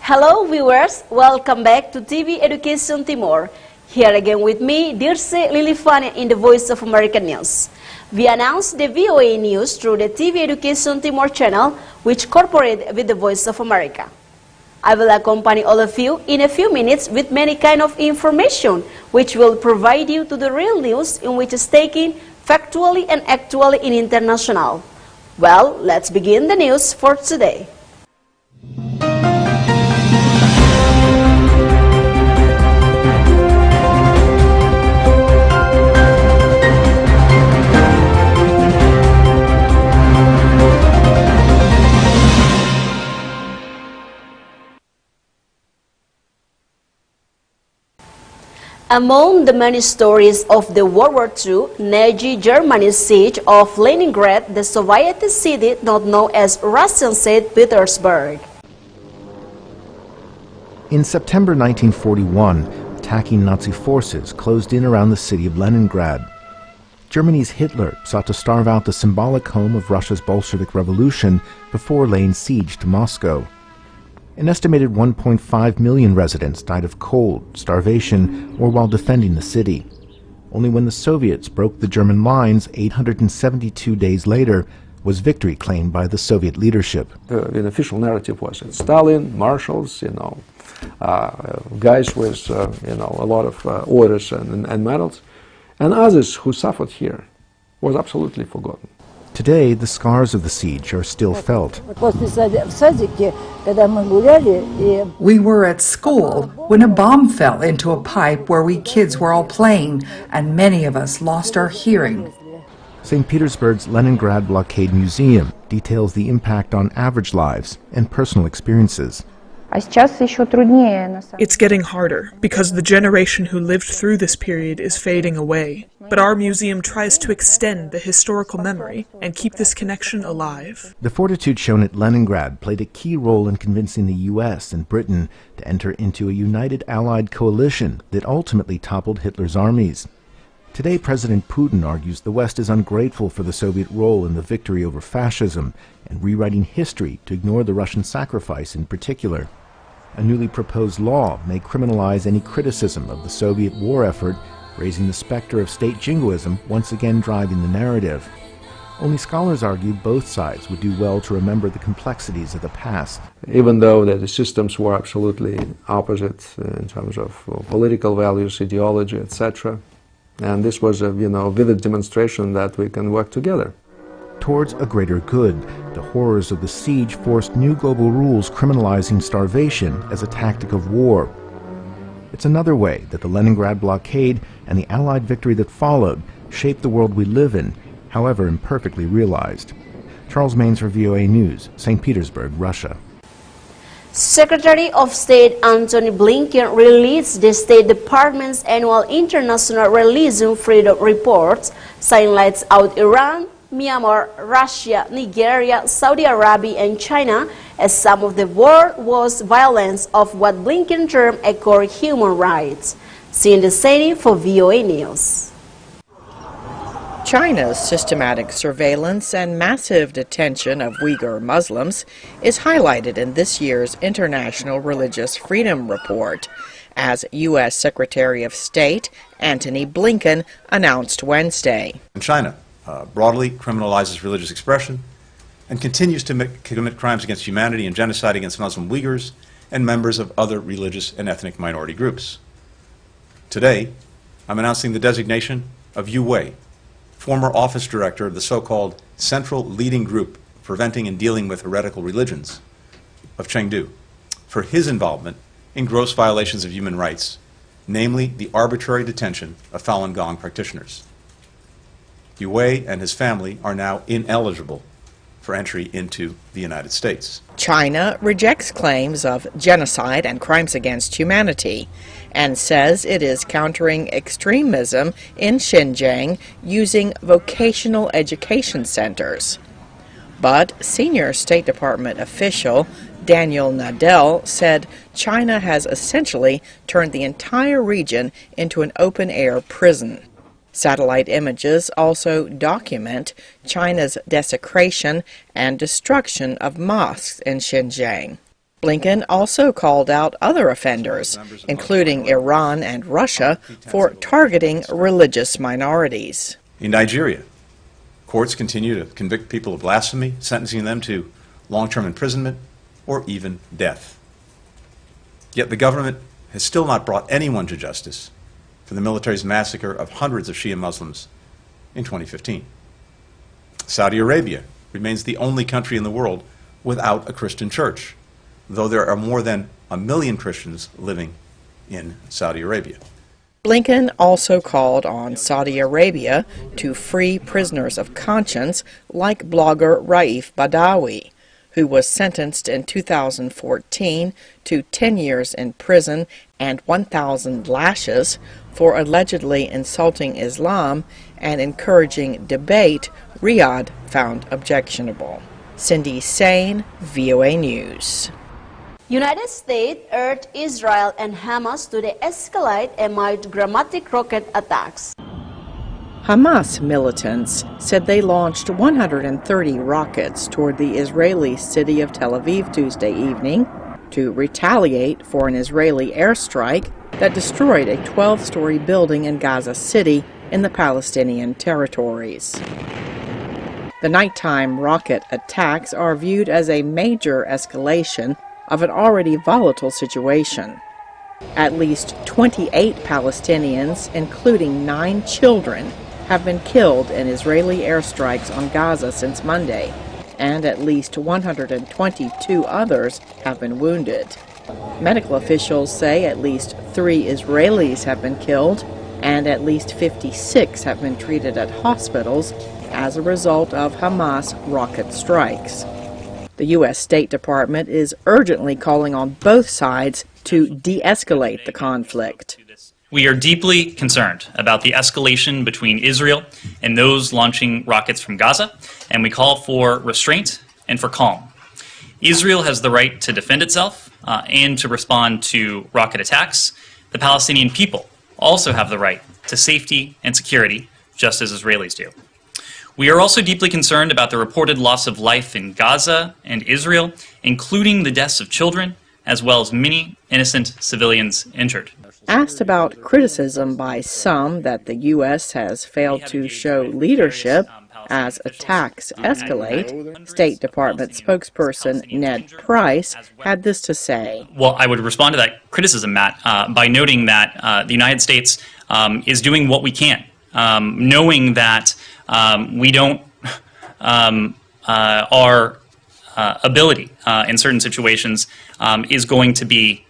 Hello viewers, welcome back to TV Education Timor. Here again with me, Dirce Lilifania in the Voice of America News. We announce the VOA News through the TV Education Timor channel, which cooperates with the Voice of America. I will accompany all of you in a few minutes with many kind of information, which will provide you to the real news in which is taken factually and actually in international. Well, let's begin the news for today. Among the many stories of the World War II, Nazi Germany's siege of Leningrad, the Soviet city not known as Russian St. Petersburg. In September 1941, attacking Nazi forces closed in around the city of Leningrad. Germany's Hitler sought to starve out the symbolic home of Russia's Bolshevik Revolution before laying siege to Moscow. An estimated 1.5 million residents died of cold, starvation, or while defending the city. Only when the Soviets broke the German lines 872 days later was victory claimed by the Soviet leadership. The official narrative was that Stalin, marshals, guys with a lot of orders and medals, and others who suffered here was absolutely forgotten. Today, the scars of the siege are still felt. We were at school when a bomb fell into a pipe where we kids were all playing, and many of us lost our hearing. St. Petersburg's Leningrad Blockade Museum details the impact on average lives and personal experiences. It's getting harder because the generation who lived through this period is fading away. But our museum tries to extend the historical memory and keep this connection alive. The fortitude shown at Leningrad played a key role in convincing the U.S. and Britain to enter into a united Allied coalition that ultimately toppled Hitler's armies. Today, President Putin argues the West is ungrateful for the Soviet role in the victory over fascism and rewriting history to ignore the Russian sacrifice in particular. A newly proposed law may criminalize any criticism of the Soviet war effort, raising the specter of state jingoism once again driving the narrative. Only scholars argue both sides would do well to remember the complexities of the past. Even though the systems were absolutely opposite in terms of political values, ideology, etc. And this was a vivid demonstration that we can work together. Towards a greater good, the horrors of the siege forced new global rules criminalizing starvation as a tactic of war. It's another way that the Leningrad blockade and the Allied victory that followed shaped the world we live in, however imperfectly realized. Charles Maines for VOA News, St. Petersburg, Russia. Secretary of State Antony Blinken released the State Department's annual International Religion Freedom Report, singles out Iran, Myanmar, Russia, Nigeria, Saudi Arabia, and China as some of the world's worst violations of what Blinken termed a core human rights. Seeing the Sani for VOA News. China's systematic surveillance and massive detention of Uyghur Muslims is highlighted in this year's International Religious Freedom Report, as U.S. Secretary of State Antony Blinken announced Wednesday. China broadly criminalizes religious expression and continues to commit crimes against humanity and genocide against Muslim Uyghurs and members of other religious and ethnic minority groups. Today, I'm announcing the designation of Yu Wei, former office director of the so-called Central Leading Group Preventing and Dealing with Heretical Religions of Chengdu, for his involvement in gross violations of human rights, namely the arbitrary detention of Falun Gong practitioners. Yu Wei and his family are now ineligible for entry into the United States. China rejects claims of genocide and crimes against humanity and says it is countering extremism in Xinjiang using vocational education centers. But senior State Department official Daniel Nadell said China has essentially turned the entire region into an open-air prison. Satellite images also document China's desecration and destruction of mosques in Xinjiang. Blinken also called out other offenders, including Iran and Russia, for targeting religious minorities. In Nigeria, courts continue to convict people of blasphemy, sentencing them to long-term imprisonment or even death. Yet the government has still not brought anyone to justice for the military's massacre of hundreds of Shia Muslims in 2015. Saudi Arabia remains the only country in the world without a Christian church, though there are more than 1 million Christians living in Saudi Arabia. Blinken also called on Saudi Arabia to free prisoners of conscience like blogger Raif Badawi, who was sentenced in 2014 to 10 years in prison and 1,000 lashes for allegedly insulting Islam and encouraging debate Riyadh found objectionable. Cindy Sain, VOA News. United States urged Israel and Hamas to de-escalate amid dramatic rocket attacks. Hamas militants said they launched 130 rockets toward the Israeli city of Tel Aviv Tuesday evening to retaliate for an Israeli airstrike that destroyed a 12-story building in Gaza City in the Palestinian territories. The nighttime rocket attacks are viewed as a major escalation of an already volatile situation. At least 28 Palestinians, including 9 children, have been killed in Israeli airstrikes on Gaza since Monday, and at least 122 others have been wounded. Medical officials say at least 3 Israelis have been killed, and at least 56 have been treated at hospitals as a result of Hamas rocket strikes. The U.S. State Department is urgently calling on both sides to de-escalate the conflict. We are deeply concerned about the escalation between Israel and those launching rockets from Gaza, and we call for restraint and for calm. Israel has the right to defend itself and to respond to rocket attacks. The Palestinian people also have the right to safety and security, just as Israelis do. We are also deeply concerned about the reported loss of life in Gaza and Israel, including the deaths of children, as well as many innocent civilians injured. Asked about criticism by some that the U.S. has failed to show leadership as attacks escalate, State Department spokesperson Ned Price had this to say. Well, I would respond to that criticism, Matt, by noting that the United States is doing what we can, knowing that we don't, our ability in certain situations is going to be,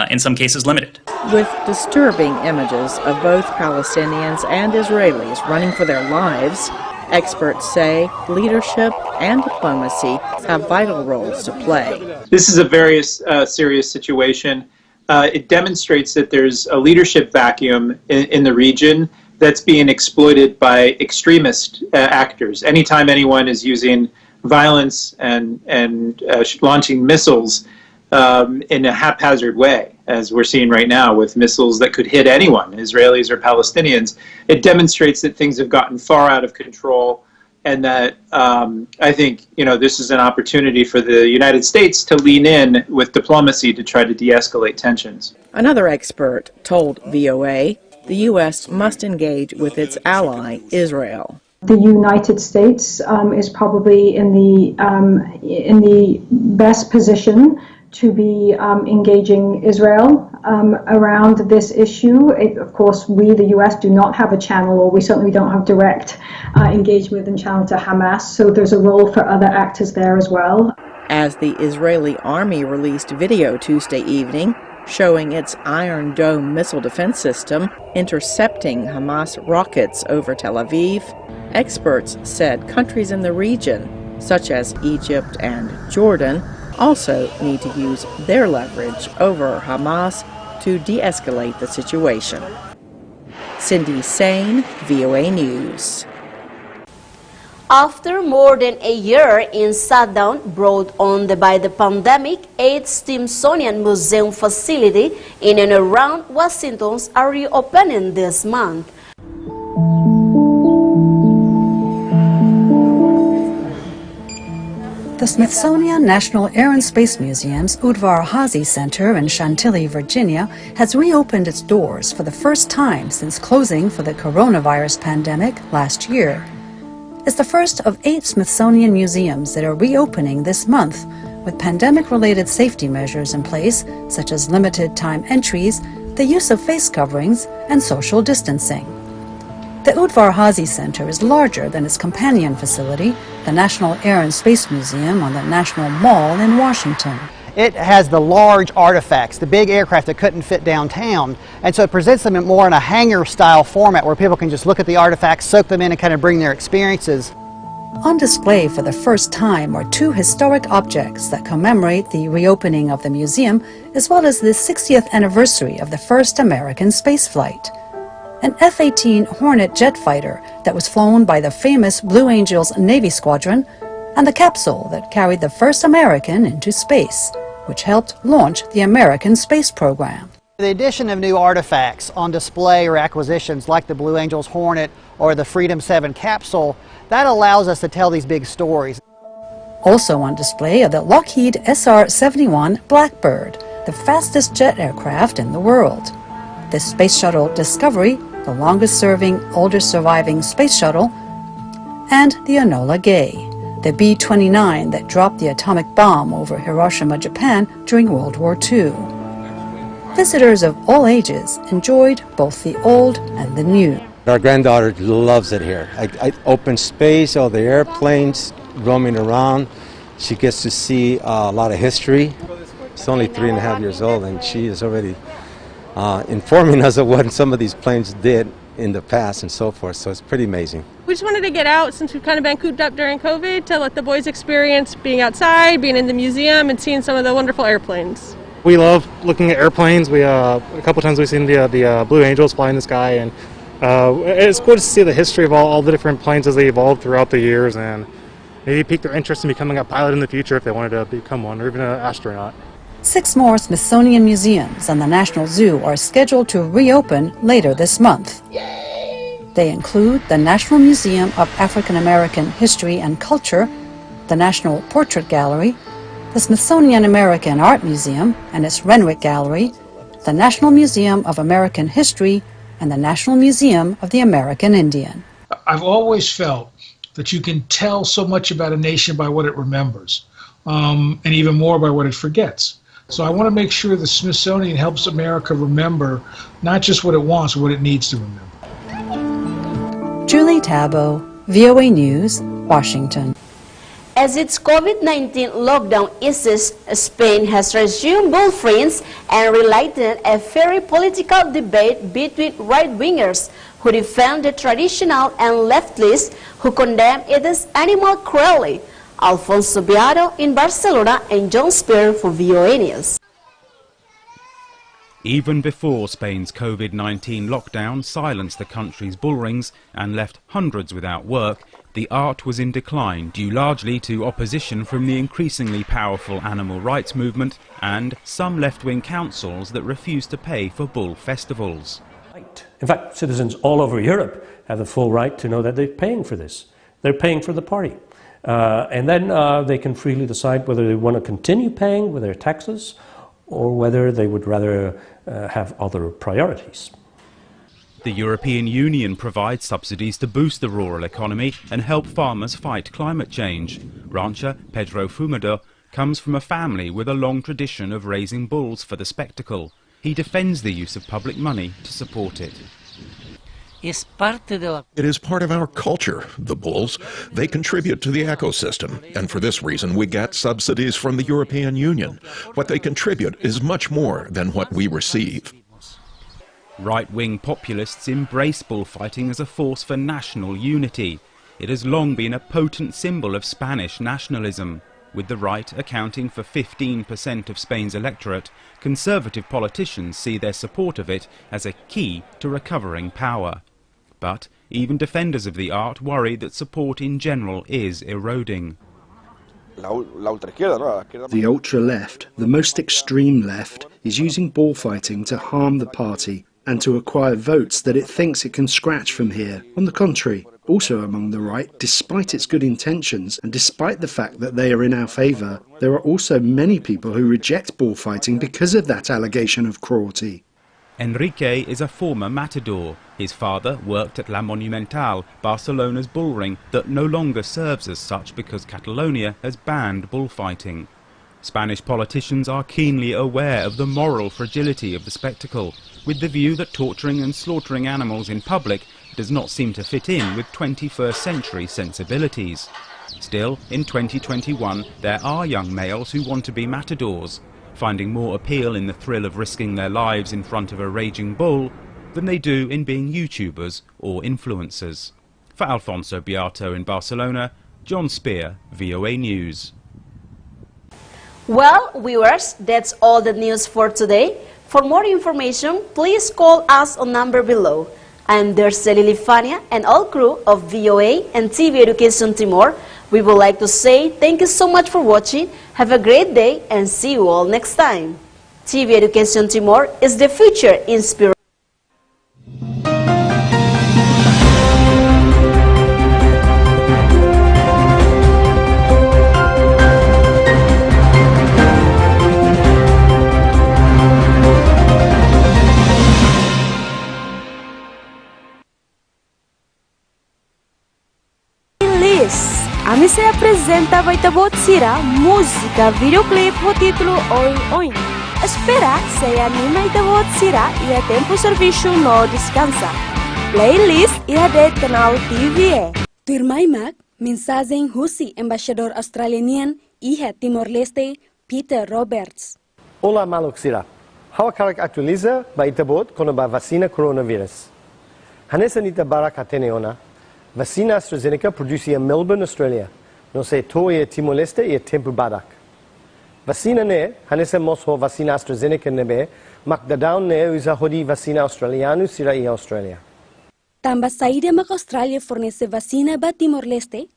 in some cases, limited. With disturbing images of both Palestinians and Israelis running for their lives, experts say leadership and diplomacy have vital roles to play. This is a very serious situation. It demonstrates that there's a leadership vacuum in the region that's being exploited by extremist actors. Anytime anyone is using violence and launching missiles in a haphazard way, as we're seeing right now with missiles that could hit anyone, Israelis or Palestinians, it demonstrates that things have gotten far out of control, and that I think this is an opportunity for the United States to lean in with diplomacy to try to de-escalate tensions. Another expert told VOA the U.S. must engage with its ally, Israel. The United States is probably in the best position to be engaging Israel around this issue. Of course, we, the U.S., do not have a channel, or we certainly don't have direct engagement and channel to Hamas, so there's a role for other actors there as well. As the Israeli army released video Tuesday evening showing its Iron Dome missile defense system intercepting Hamas rockets over Tel Aviv, experts said countries in the region, such as Egypt and Jordan, also need to use their leverage over Hamas to de-escalate the situation. Cindy Sain, VOA News. After more than a year in shutdown brought on by the pandemic, its Smithsonian Museum facility in and around Washington are reopening this month. The Smithsonian National Air and Space Museum's Udvar Hazy Center in Chantilly, Virginia, has reopened its doors for the first time since closing for the coronavirus pandemic last year. It's the first of 8 Smithsonian museums that are reopening this month, with pandemic-related safety measures in place, such as limited time entries, the use of face coverings, and social distancing. The Udvar Hazy Center is larger than its companion facility, the National Air and Space Museum on the National Mall in Washington. It has the large artifacts, the big aircraft that couldn't fit downtown, and so it presents them more in a hangar-style format where people can just look at the artifacts, soak them in, and kind of bring their experiences. On display for the first time are 2 historic objects that commemorate the reopening of the museum, as well as the 60th anniversary of the first American spaceflight. An F-18 Hornet jet fighter that was flown by the famous Blue Angels Navy Squadron, and the capsule that carried the first American into space, which helped launch the American space program. The addition of new artifacts on display or acquisitions like the Blue Angels Hornet or the Freedom 7 capsule, that allows us to tell these big stories. Also on display are the Lockheed SR-71 Blackbird, the fastest jet aircraft in the world. The Space Shuttle Discovery, the longest-serving, oldest surviving space shuttle, and the Enola Gay, the B-29 that dropped the atomic bomb over Hiroshima, Japan during World War II. Visitors of all ages enjoyed both the old and the new. Our granddaughter loves it here. Open space, all the airplanes roaming around. She gets to see a lot of history. She's only 3.5 years old, and she is already informing us of what some of these planes did in the past and so forth, so it's pretty amazing. We just wanted to get out since we've kind of been cooped up during COVID to let the boys experience being outside, being in the museum, and seeing some of the wonderful airplanes. We love looking at airplanes. We a couple times we've seen the Blue Angels fly in the sky, and it's cool to see the history of all the different planes as they evolved throughout the years, and maybe pique their interest in becoming a pilot in the future if they wanted to become one, or even an astronaut. 6 more Smithsonian museums and the National Zoo are scheduled to reopen later this month. They include the National Museum of African American History and Culture, the National Portrait Gallery, the Smithsonian American Art Museum and its Renwick Gallery, the National Museum of American History, and the National Museum of the American Indian. I've always felt that you can tell so much about a nation by what it remembers, and even more by what it forgets. So I want to make sure the Smithsonian helps America remember not just what it wants, but what it needs to remember. Julie Tabo, VOA News, Washington. As its COVID-19 lockdown eases, Spain has resumed bull friends and relighted a fiery political debate between right-wingers who defend the traditional and leftists who condemn it as animal cruelty. Alfonso Biado in Barcelona and John Spear for VOA News. Even before Spain's COVID-19 lockdown silenced the country's bull rings and left hundreds without work, the art was in decline due largely to opposition from the increasingly powerful animal rights movement and some left-wing councils that refused to pay for bull festivals. In fact, citizens all over Europe have the full right to know that they're paying for this. They're paying for the party. And then they can freely decide whether they want to continue paying with their taxes or whether they would rather have other priorities. The European Union provides subsidies to boost the rural economy and help farmers fight climate change. Rancher Pedro Fumador comes from a family with a long tradition of raising bulls for the spectacle. He defends the use of public money to support it. It is part of our culture, the bulls. They contribute to the ecosystem, and for this reason we get subsidies from the European Union. What they contribute is much more than what we receive. Right-wing populists embrace bullfighting as a force for national unity. It has long been a potent symbol of Spanish nationalism. With the right accounting for 15% of Spain's electorate, conservative politicians see their support of it as a key to recovering power. But even defenders of the art worry that support in general is eroding. The ultra-left, the most extreme left, is using bullfighting to harm the party and to acquire votes that it thinks it can scratch from here. On the contrary, also among the right, despite its good intentions and despite the fact that they are in our favour, there are also many people who reject bullfighting because of that allegation of cruelty. Enrique is a former matador. His father worked at La Monumental, Barcelona's bullring that no longer serves as such because Catalonia has banned bullfighting. Spanish politicians are keenly aware of the moral fragility of the spectacle, with the view that torturing and slaughtering animals in public does not seem to fit in with 21st century sensibilities. Still, in 2021, there are young males who want to be matadors, finding more appeal in the thrill of risking their lives in front of a raging bull than they do in being YouTubers or influencers. For Alfonso Beato in Barcelona, John Spear, VOA News. Well, viewers, that's all the news for today. For more information, please call us on number below. I'm Dirce Lilifania and all crew of VOA and TV Education Timor. We would like to say thank you so much for watching. Have a great day and see you all next time. TV Education Timor is the future inspiration. A se apresenta Vaitabot Sira, música, videoclip o título Oi Oi. Espera se anima Vaitabot Sira e a tempo serviço no descansa. Playlist e a de canal TVE. Turmai Mac, mensagem Husi, embaixador australiano Iha Timor-Leste, Peter Roberts. Olá, Maluk Sira. Hawakarak atualiza Vaitabot com a vacina coronavírus. Hanessa nita barak ateneona. Vacina AstraZeneca produce em Melbourne, Australia. No se toa Timor-Leste e tempo badak. Vacina ne, hanessa mosho vacina AstraZeneca nebe, mak dadaun ne usa hodi vacina australiano sira e Australia. Tamba saída mak Australia fornece vacina ba Timor-Leste?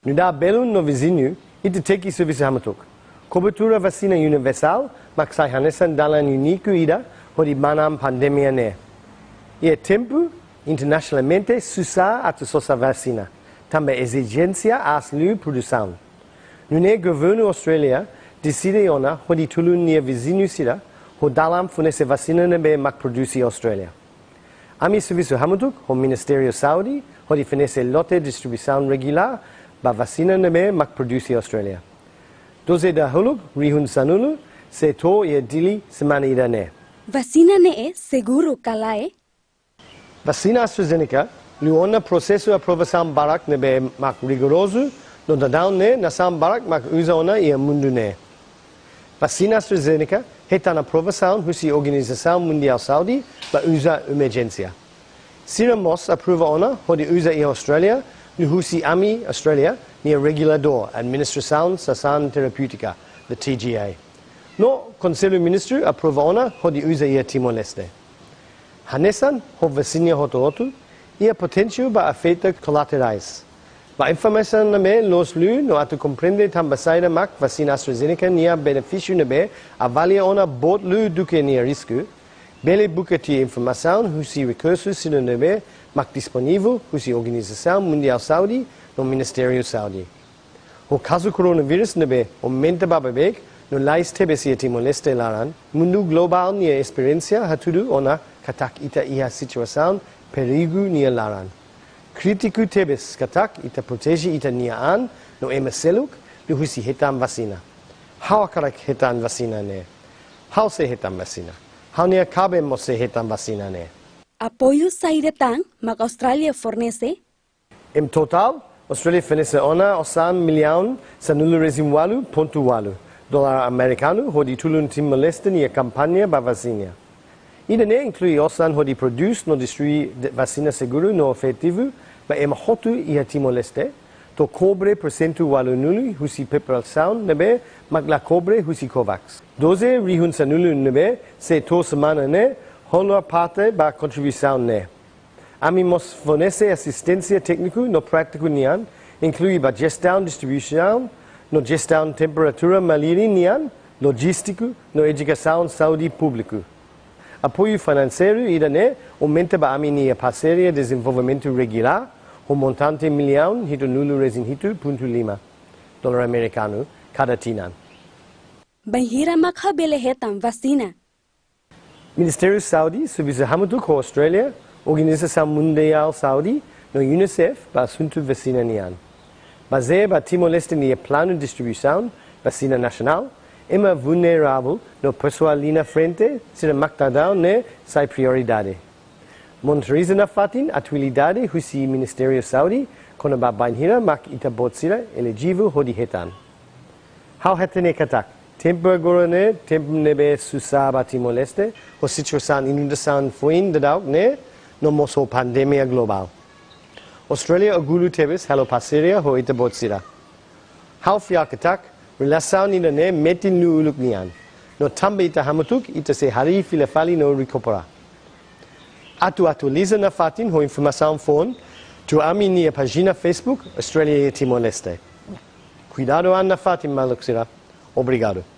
Nuda belun no vizinho e te teki serviço hamatuk. Cobertura vacina universal, mak sai hanessa dalan unico ida hodi manam pandemia ne. E tempo internacionalmente susa atu sosa vacina, também exigência aslu produção. Nune governo Australia decide ona hodi tulun nia vizinho sira, hodalam fornece vacina nebe mak produce Australia. Ami serviço hamatuk, o Ministério Saudi, hodi fornece lote distribuição regular, ba vacina nebe mak produce Australia. Doze da huluk, rihun sanulu, se to e dili semana ida ne. Vacina ne seguro kalae? Vacina AstraZeneca, luona processo aprovação barak nebe mak rigoroso, no dadão ne nasam barak mak usa ona e mundo ne. Vacina AstraZeneca heta na aprovação husi Organização Mundial Saudi ba usa emergência. Siramos aprova ona hodi usa e Australia, no husi AMI Australia, ni regulador Administração Sasan Terapêutica, the TGA. No Conselho Ministro aprova ona hodi usa e Timor-Leste. Hanesan ho vacina hoto e a potência ba efeitos colaterais. Ba informação nebe los lu no atu compreende tambasaida mak vacina AstraZeneca nia benefício nebe avalia ona bot lu duke nia risco. Bele bukati informação husi recursos sino nebe mak disponível husi Organização Mundial Saudi no Ministério Saudi. O caso coronavírus nebe aumenta bababek no lais tebesi Timor-Leste laran mundo global nia experiência hatudu ona katak ita iha situação perigo nia laran. Kritiku tebes katak ita protege ita nia an no ema seluk no husi hetam vacina. How karak hetan vacina ne? How se hetam vacina? How nia kabe mo se hetam vacina ne? Apoio saída tang mak Australia fornece? Em total, Australia fornece ona osan milhão sanulu resimwalu pontu walu. Dolar americano hodi tulun Timor-Leste nia campanha ba vacina. Ida ne inclui osan hodi produce no distribui vacina seguro no efetivo ba ema hotu iha Timor-Leste to cobre percentu walu nulu husi preparação nebe magla cobre husi Covax. 12 rihun sanulu nebe se to semana ne honor parte ba contribuição ne. Ami mos fornece assistência técnico no prático nian inclui ba gestão distribuição no gestão temperatura maliri nian logístico no educação saúde público. Apoio financeiro ida ne aumenta ba amini a parceria de desenvolvimento regular, o montante milhão hito nulo resin hito .5 dólar americano cada tinan. Bahira makhabelehetam vacina. Ministério Saudi subisa hamutuk ko Australia, Organização Mundial Saudi, no UNICEF ba assunto vacina nian. Baseia ba Timor-Leste nia plano de distribuição vacina nacional, ema vulnerável no pessoal ali na frente, sina mactadão ne sai prioridade. Monitoriza na fatin atualidade husi Ministério Saudi, kona ba banhira mak itabotsira elegível hodihetan. How hetene katak? Tempo agora ne, tempo nebe susaba Timor-Leste, o situação inundação fuin dadau ne, no moso pandemia global. Australia agulu tebes halo parceria ho itabotsira. How fiakatak? Relação ina ne metin nu uluk nian. No tambe ita hamatuk ita se hari filafali no recupera. Atualiza na fatin ho informação phone tu amini a página Facebook Australia e Timor-Leste. Cuidado na fatin maluxira. Obrigado.